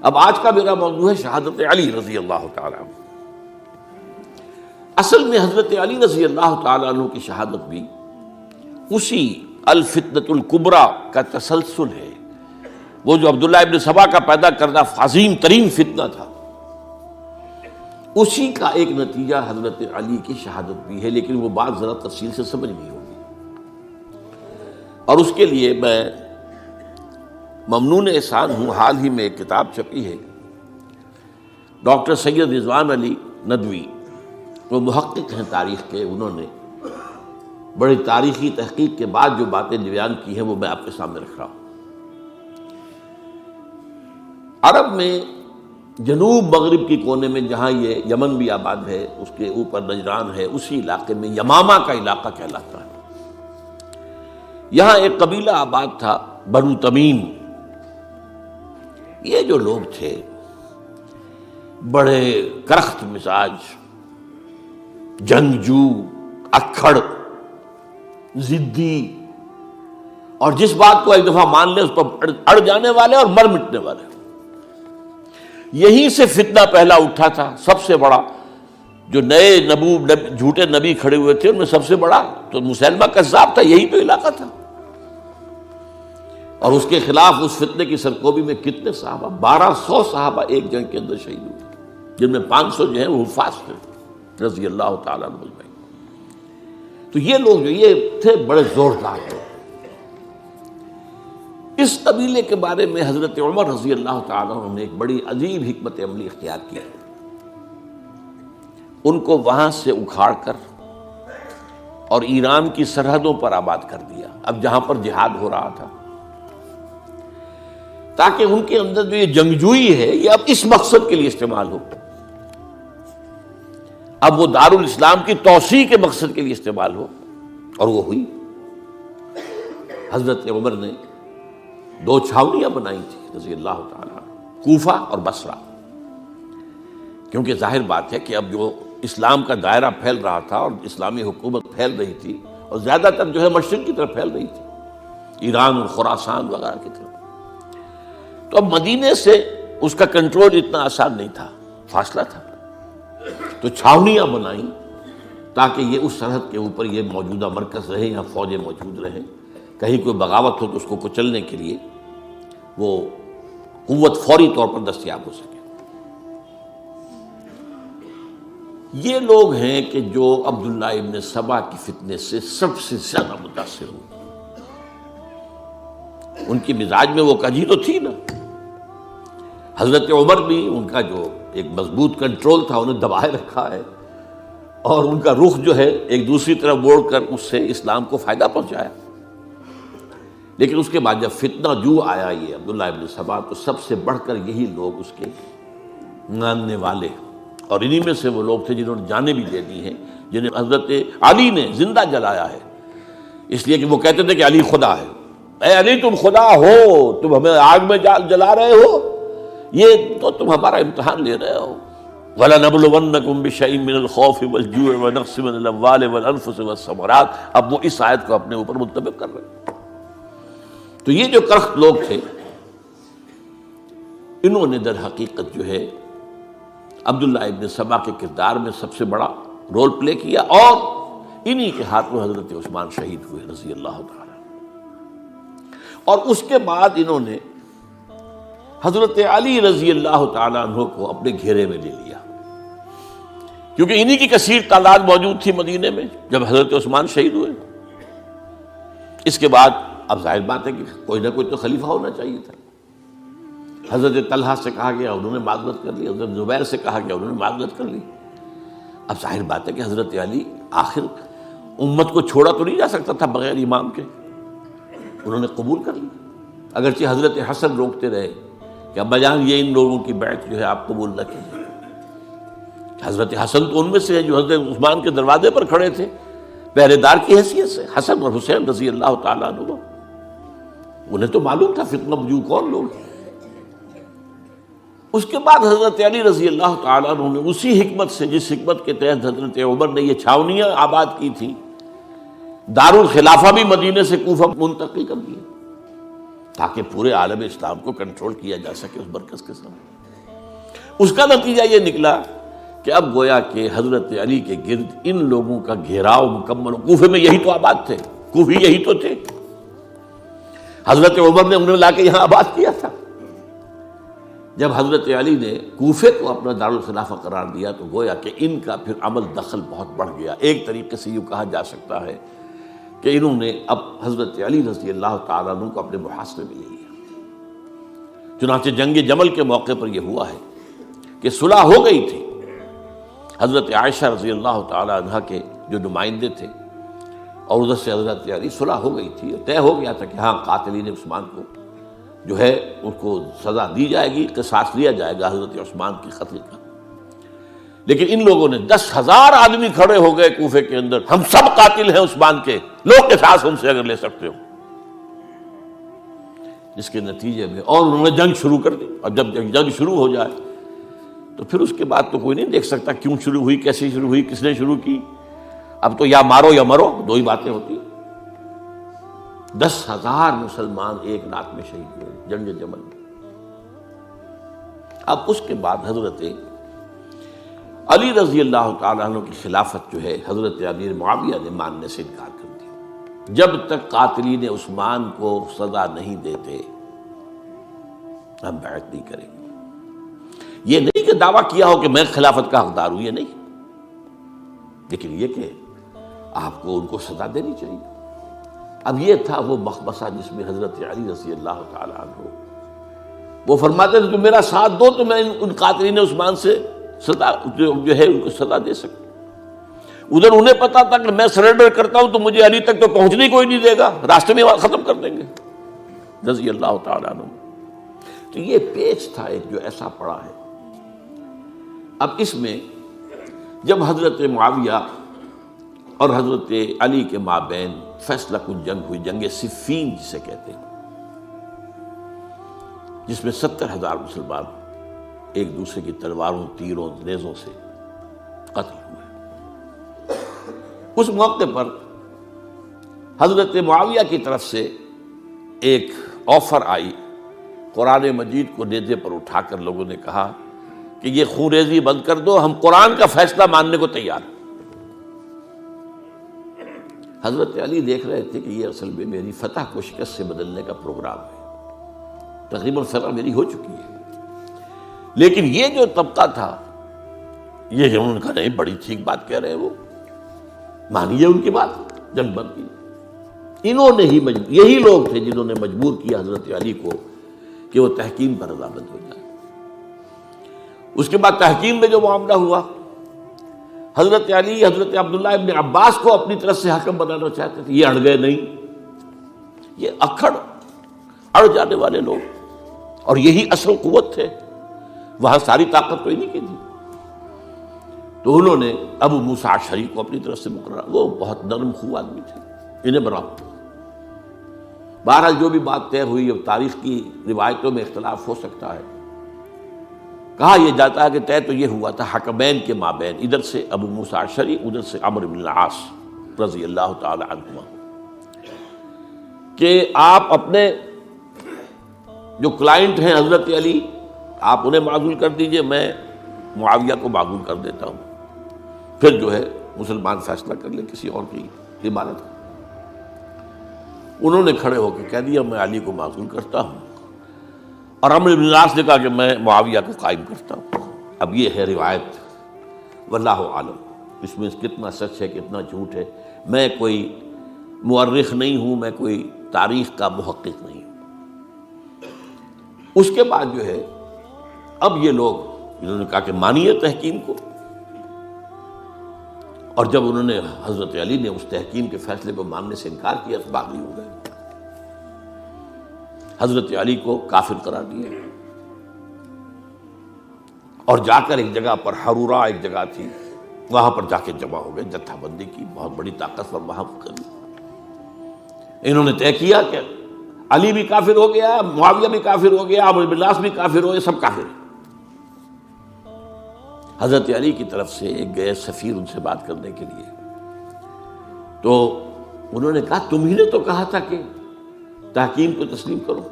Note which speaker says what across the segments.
Speaker 1: اب آج کا میرا موضوع ہے شہادت علی رضی اللہ تعالیٰ عنہ۔ اصل میں حضرت علی رضی اللہ تعالیٰ عنہ کی شہادت بھی اسی الفتنۃ الکبریٰ کا تسلسل ہے۔ وہ جو عبداللہ ابن سبا کا پیدا کردہ عظیم ترین فتنہ تھا، اسی کا ایک نتیجہ حضرت علی کی شہادت بھی ہے، لیکن وہ بات ذرا تفصیل سے سمجھنی ہوگی۔ اور اس کے لیے میں ممنون احسان ہوں، حال ہی میں ایک کتاب چھپی ہے، ڈاکٹر سید رضوان علی ندوی، وہ محقق ہیں تاریخ کے، انہوں نے بڑی تاریخی تحقیق کے بعد جو باتیں بیان کی ہیں وہ میں آپ کے سامنے رکھ رہا ہوں۔ عرب میں جنوب مغرب کی کونے میں جہاں یہ یمن بھی آباد ہے، اس کے اوپر نجران ہے، اسی علاقے میں یمامہ کا علاقہ کہلاتا ہے۔ یہاں ایک قبیلہ آباد تھا، بنو تمیم۔ یہ جو لوگ تھے بڑے کرخت مزاج، جنگجو، اکھڑ، ضدی، اور جس بات کو ایک دفعہ مان لے اس پر اڑ جانے والے اور مر مٹنے والے۔ یہیں سے فتنہ پہلا اٹھا تھا۔ سب سے بڑا جو نئے جھوٹے نبی کھڑے ہوئے تھے ان میں سب سے بڑا تو مسیلمہ کذاب تھا، یہی تو علاقہ تھا۔ اور اس کے خلاف اس فتنے کی سرکوبی میں کتنے صحابہ، 1200 صحابہ ایک جنگ کے اندر شہید ہوئے، جن میں 500 جو ہیں وہ حفاظ تھے رضی اللہ تعالیٰ عنہ اجمعین۔ تو یہ لوگ جو یہ تھے بڑے زوردار تھے۔ اس قبیلے کے بارے میں حضرت عمر رضی اللہ تعالیٰ عنہ نے ایک بڑی عجیب حکمت عملی اختیار کی۔ ان کو وہاں سے اکھاڑ کر اور ایران کی سرحدوں پر آباد کر دیا، اب جہاں پر جہاد ہو رہا تھا، تاکہ ان کے اندر جو یہ جنگجوئی ہے یہ اب اس مقصد کے لیے استعمال ہو، اب وہ دارالاسلام کی توسیع کے مقصد کے لیے استعمال ہو، اور وہ ہوئی۔ حضرت عمر نے 2 چھاونیاں بنائی تھی رضی اللہ تعالیٰ، کوفہ اور بصرہ، کیونکہ ظاہر بات ہے کہ اب جو اسلام کا دائرہ پھیل رہا تھا اور اسلامی حکومت پھیل رہی تھی، اور زیادہ تر جو ہے مشرق کی طرف پھیل رہی تھی، ایران اور خراسان وغیرہ کی طرف، تو اب مدینے سے اس کا کنٹرول اتنا آسان نہیں تھا، فاصلہ تھا، تو چھاونیاں بنائیں تاکہ یہ اس سرحد کے اوپر یہ موجودہ مرکز رہے، یہاں فوجیں موجود رہیں، کہیں کوئی بغاوت ہو تو اس کو کچلنے کے لیے وہ قوت فوری طور پر دستیاب ہو سکے۔ یہ لوگ ہیں کہ جو عبداللہ ابن سبا کی فتنے سے سب سے زیادہ متاثر ہوئے۔ ان کی مزاج میں وہ کجی تو تھی نا۔ حضرت عمر بھی ان کا جو ایک مضبوط کنٹرول تھا انہیں دبائے رکھا ہے، اور ان کا رخ جو ہے ایک دوسری طرف موڑ کر اس سے اسلام کو فائدہ پہنچایا۔ لیکن اس کے بعد جب فتنہ جو آیا یہ عبداللہ ابن سبا، تو سب سے بڑھ کر یہی لوگ اس کے ماننے والے، اور انہی میں سے وہ لوگ تھے جنہوں نے جانیں بھی دے دی ہیں، جنہیں حضرت علی نے زندہ جلایا ہے، اس لیے کہ وہ کہتے تھے کہ علی خدا ہے۔ اے علی تم خدا ہو، تم ہمیں آگ میں جلا رہے ہو، یہ تو تم ہمارا امتحان لے رہے ہو۔ وَلَنَبْلُوَنَّكُمْ بِشَيْءٍ مِّنَ الْخَوْفِ وَالْجُوعِ وَنَقْصٍ مِّنَ الْأَمْوَالِ وَالْأَنفُسِ وَالثَّمَرَاتِ۔ اب وہ اس آیت کو اپنے اوپر منطبق کر رہے ہیں۔ تو یہ جو کرخت لوگ تھے، انہوں نے در حقیقت جو ہے عبداللہ ابن سبا کے کردار میں سب سے بڑا رول پلے کیا، اور انہی کے ہاتھوں حضرت عثمان شہید ہوئے رضی اللہ تعالیٰ۔ اور اس کے بعد انہوں نے حضرت علی رضی اللہ تعالیٰ عنہ کو اپنے گھیرے میں لے لیا، کیونکہ انہی کی کثیر تعداد موجود تھی مدینے میں جب حضرت عثمان شہید ہوئے۔ اس کے بعد اب ظاہر بات ہے کہ کوئی نہ کوئی تو خلیفہ ہونا چاہیے تھا۔ حضرت طلحہ سے کہا گیا، انہوں نے معذرت کر لی، حضرت زبیر سے کہا گیا، انہوں نے معذرت کر لی۔ اب ظاہر بات ہے کہ حضرت علی آخر امت کو چھوڑا تو نہیں جا سکتا تھا بغیر امام کے، انہوں نے قبول کر لی، اگرچہ حضرت حسن روکتے رہے کہ ابا جان یہ ان لوگوں کی بیعت جو ہے آپ قبول نہ کیجیے۔ حضرت حسن تو ان میں سے ہیں جو حضرت عثمان کے دروازے پر کھڑے تھے پہرے دار کی حیثیت سے، حسن اور حسین رضی اللہ تعالیٰ عنہ، انہیں تو معلوم تھا فتنہ جو کون لوگ ہیں۔ اس کے بعد حضرت علی رضی اللہ تعالیٰ عنہ نے اسی حکمت سے، جس حکمت کے تحت حضرت عمر نے یہ چھاونیاں آباد کی تھی، دارالخلافہ بھی مدینے سے کوفہ منتقل کر دیا، تاکہ پورے عالم اسلام کو کنٹرول کیا جا سکے اس مرکز کے سامنے۔ اس کا نتیجہ یہ نکلا کہ اب گویا کہ حضرت علی کے گرد ان لوگوں کا گھیراؤ مکمل، کوفے میں یہی تو آباد تھے، کوفی یہی تو تھے، حضرت عمر نے انہیں لا کے یہاں آباد کیا تھا۔ جب حضرت علی نے کوفے کو اپنا دارالخلافہ قرار دیا تو گویا کہ ان کا پھر عمل دخل بہت بڑھ گیا۔ ایک طریقے سے یہ کہا جا سکتا ہے کہ انہوں نے اب حضرت علی رضی اللہ تعالیٰ عنہ کو اپنے محاصرے میں لے لیا۔ چنانچہ جنگ جمل کے موقع پر یہ ہوا ہے کہ صلح ہو گئی تھی، حضرت عائشہ رضی اللہ تعالیٰ عنہ کے جو نمائندے تھے اور ادھر سے حضرت علی، صلح ہو گئی تھی، طے ہو گیا تھا کہ ہاں قاتلین عثمان کو جو ہے ان کو سزا دی جائے گی، قصاص لیا جائے گا حضرت عثمان کی قتل کا۔ لیکن ان لوگوں نے 10,000 آدمی کھڑے ہو گئے کوفے کے اندر، ہم سب قاتل ہیں عثمان کے، لو قصاص ہم سے اگر لے سکتے ہو، جس کے نتیجے میں اور انہوں نے جنگ شروع کر دی۔ اور جب جنگ شروع ہو جائے تو پھر اس کے بعد تو کوئی نہیں دیکھ سکتا کیوں شروع ہوئی، کیسے شروع ہوئی، کس نے شروع کی۔ اب تو یا مارو یا مرو، دو ہی باتیں ہوتی۔ 10,000 مسلمان ایک رات میں شہید ہوئے جنگ جمل میں۔ اب اس کے بعد حضرت علی رضی اللہ تعالیٰ عنہ کی خلافت جو ہے حضرت امیر معاویہ نے ماننے سے انکار کر دیا۔ جب تک قاتلین عثمان کو سزا نہیں دیتے ہم بیعت نہیں کریں گے۔ یہ نہیں کہ دعویٰ کیا ہو کہ میں خلافت کا حقدار ہوں، یہ نہیں، لیکن یہ کہ آپ کو ان کو سزا دینی چاہیے۔ اب یہ تھا وہ مخمصہ جس میں حضرت علی رضی اللہ تعالیٰ عنہ وہ فرماتے تھے تو میرا ساتھ دو تو میں ان قاتلین عثمان سے سزا جو ہے ان کو سزا دے سکتا۔ ادھر انہیں پتا تھا کہ میں سرنڈر کرتا ہوں تو مجھے علی تک تو پہنچنے کوئی نہیں دے گا، راستے میں ختم کر دیں گے رضی اللہ تعالیٰ عنہ۔ تو یہ پیچ تھا ایک جو ایسا پڑا ہے۔ اب اس میں جب حضرت معاویہ اور حضرت علی کے مابین فیصلہ کن جنگ ہوئی، جنگ صفین جسے کہتے ہیں، جس میں 70,000 مسلمان ایک دوسرے کی تلواروں، تیروں، نیزوں سے قتل ہوئے۔ اس موقع پر حضرت معاویہ کی طرف سے ایک آفر آئی، قرآن مجید کو نیزے پر اٹھا کر لوگوں نے کہا کہ یہ خون ریزی بند کر دو، ہم قرآن کا فیصلہ ماننے کو تیار ہیں۔ حضرت علی دیکھ رہے تھے کہ یہ اصل میں میری فتح کو شکست سے بدلنے کا پروگرام ہے، تقریباً فتح میری ہو چکی ہے، لیکن یہ جو طبقہ تھا یہ انہوں نے کہا نہیں بڑی ٹھیک بات کہہ رہے ہیں، وہ مانیے ان کی بات، جنگ بند کی۔ انہوں نے ہی یہی لوگ تھے جنہوں نے مجبور کیا حضرت علی کو کہ وہ تحکیم پر رضامند ہو جائے۔ اس کے بعد تحکیم میں جو معاملہ ہوا، حضرت علی حضرت عبداللہ ابن عباس کو اپنی طرف سے حکم بنانا چاہتے تھے، یہ اڑ گئے نہیں۔ یہ اڑ جانے والے لوگ، اور یہی اصل قوت تھے، وہاں ساری طاقت تو انہیں کی تھی۔ تو انہوں نے ابو موسیٰ اشعری کو اپنی طرف سے مقررہ، وہ بہت نرم خو آدمی تھے، انہیں بناؤ۔ بہرحال جو بھی بات طے ہوئی، اب تاریخ کی روایتوں میں اختلاف ہو سکتا ہے، کہا یہ جاتا ہے کہ طے تو یہ ہوا تھا حکمین کے مابین، ادھر سے ابو موسیٰ اشعری، ادھر سے عمرو بن العاص رضی اللہ تعالی عنہما، کہ آپ اپنے جو کلائنٹ ہیں حضرت علی آپ انہیں معزول کر دیجئے، میں معاویہ کو معزول کر دیتا ہوں، پھر جو ہے مسلمان فیصلہ کر لیں کسی اور کی عبادت۔ انہوں نے کھڑے ہو کے کہہ دیا میں علی کو معزول کرتا ہوں، اور عمرو بن العاص نے کہا کہ میں معاویہ کو قائم کرتا ہوں۔ اب یہ ہے روایت، واللہ عالم، اس میں کتنا سچ ہے کتنا جھوٹ ہے، میں کوئی مورخ نہیں ہوں، میں کوئی تاریخ کا محقق نہیں ہوں۔ اس کے بعد جو ہے اب یہ لوگ انہوں نے کہا کہ مانیے تحکیم کو، اور جب انہوں نے حضرت علی نے اس تحکیم کے فیصلے کو ماننے سے انکار کیا تو باغی ہو گئے، حضرت علی کو کافر قرار دیا، اور جا کر ایک جگہ پر حرورہ ایک جگہ تھی وہاں پر جا کے جمع ہو گئے، جتھا بندی کی، بہت بڑی طاقت پر وہاں کری۔ انہوں نے طے کیا کہ علی بھی کافر ہو گیا، معاویہ بھی کافر ہو گیا، عمرو بن العاص بھی کافر ہو گئے، سب کافر ہیں۔ حضرت علی کی طرف سے ایک گئے سفیر ان سے بات کرنے کے لیے، تو انہوں نے کہا تم ہی نے تو کہا تھا کہ تحکیم کو تسلیم کرو،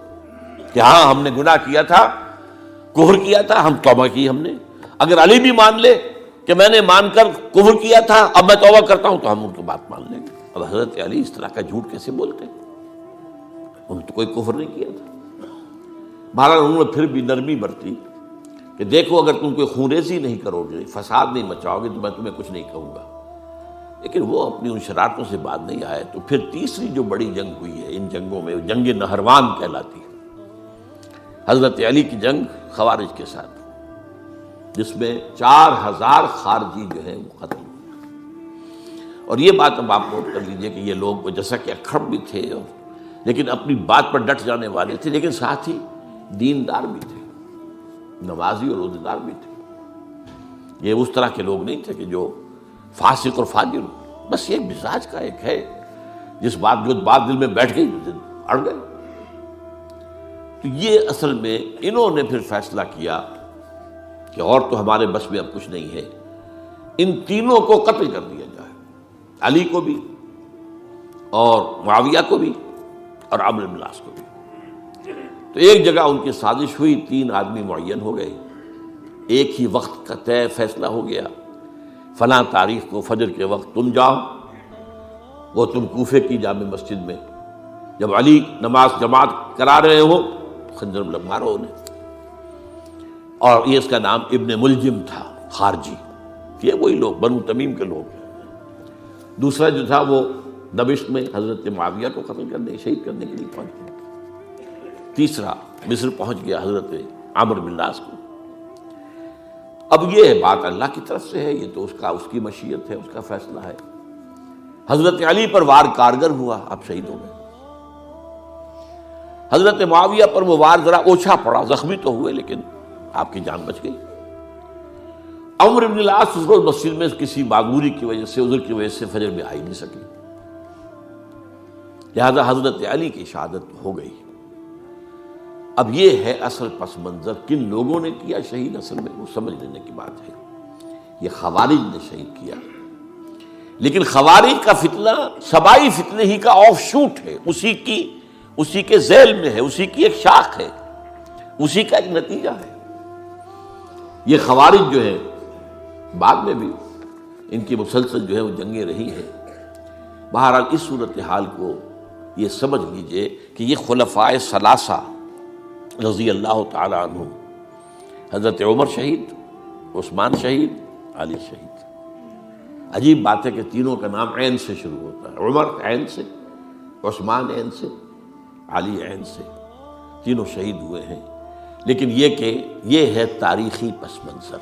Speaker 1: کہ ہاں ہم نے گناہ کیا تھا، کفر کیا تھا، ہم توبہ کی ہم نے. اگر علی بھی مان لے کہ میں نے مان کر کفر کیا تھا، اب میں توبہ کرتا ہوں، تو ہم ان کی بات مان لیں گے. اب حضرت علی اس طرح کا جھوٹ کیسے بولتے؟ انہوں نے تو کوئی کفر نہیں کیا تھا. بہرحال انہوں نے پھر بھی نرمی برتی کہ دیکھو اگر تم کوئی خونریزی نہیں کرو گے، فساد نہیں مچاؤ گے، تو میں تمہیں کچھ نہیں کہوں گا. لیکن وہ اپنی ان شرارتوں سے بعد نہیں آئے. تو پھر تیسری جو بڑی جنگ ہوئی ہے ان جنگوں میں، جنگ نہروان کہلاتی ہے، حضرت علی کی جنگ خوارج کے ساتھ، جس میں 4000 خارجی جو ہے وہ قتل ہوئے. اور یہ بات اب آپ نوٹ کر لیجئے کہ یہ لوگ جیسا کہ اکھڑ بھی تھے لیکن اپنی بات پر ڈٹ جانے والے تھے، لیکن ساتھ ہی دیندار بھی تھے، نمازی اور روزہ دار بھی تھے. یہ اس طرح کے لوگ نہیں تھے کہ جو فاسق اور فاجر ہو. بس یہ مزاج کا ایک ہے، جو بات دل میں بیٹھ گئی اڑ گئے. تو یہ اصل میں انہوں نے پھر فیصلہ کیا کہ اور تو ہمارے بس میں اب کچھ نہیں ہے، ان تینوں کو قتل کر دیا جائے، علی کو بھی اور معاویہ کو بھی اور عمرو بن العاص کو بھی. تو ایک جگہ ان کی سازش ہوئی، 3 آدمی معین ہو گئے، ایک ہی وقت کا طے فیصلہ ہو گیا، فلاں تاریخ کو فجر کے وقت تم جاؤ، وہ تم کوفے کی جامع مسجد میں، جب علی نماز جماعت کرا رہے ہو خنجر مارو انہیں. اور یہ اس کا نام ابن ملجم تھا، خارجی. یہ وہی لوگ بنو تمیم کے لوگ ہیں. دوسرا جو تھا وہ دمشق میں حضرت معاویہ کو قتل کرنے، شہید کرنے کے لیے پہنچ گیا. تیسرا مصر پہنچ گیا حضرت عمرو بن العاص کو. اب یہ بات اللہ کی طرف سے ہے، یہ تو اس کی مشیت ہے، اس کا فیصلہ ہے. حضرت علی پر وار کارگر ہوا، اب شہید ہو گئے. حضرت معاویہ پر وہ وار ذرا اوچھا پڑا، زخمی تو ہوئے لیکن آپ کی جان بچ گئی. عمرو بن العاص اس روز مسجد میں کسی معذوری کی وجہ سے، عذر کی وجہ سے فجر میں آ ہی نہیں سکی، لہذا حضرت علی کی شہادت ہو گئی. اب یہ ہے اصل پس منظر، کن لوگوں نے کیا شہید، اصل میں وہ سمجھ لینے کی بات ہے. یہ خوارج نے شہید کیا، لیکن خوارج کا فتنہ سبائی فتنے ہی کا آف شوٹ ہے، اسی کے ذیل میں ہے، اسی کی ایک شاخ ہے، اسی کا ایک نتیجہ ہے. یہ خوارج جو ہے بعد میں بھی ان کی مسلسل جو ہے وہ جنگیں رہی ہیں. بہرحال اس صورتحال کو یہ سمجھ لیجئے کہ یہ خلفائے ثلاثہ رضی اللہ تعالی عنہ، حضرت عمر شہید، عثمان شہید، علی شہید. عجیب بات ہے کہ تینوں کا نام عین سے شروع ہوتا ہے، عمر عین سے، عثمان عین سے، علی عین سے. تینوں شہید ہوئے ہیں. لیکن یہ کہ یہ ہے تاریخی پس منظر.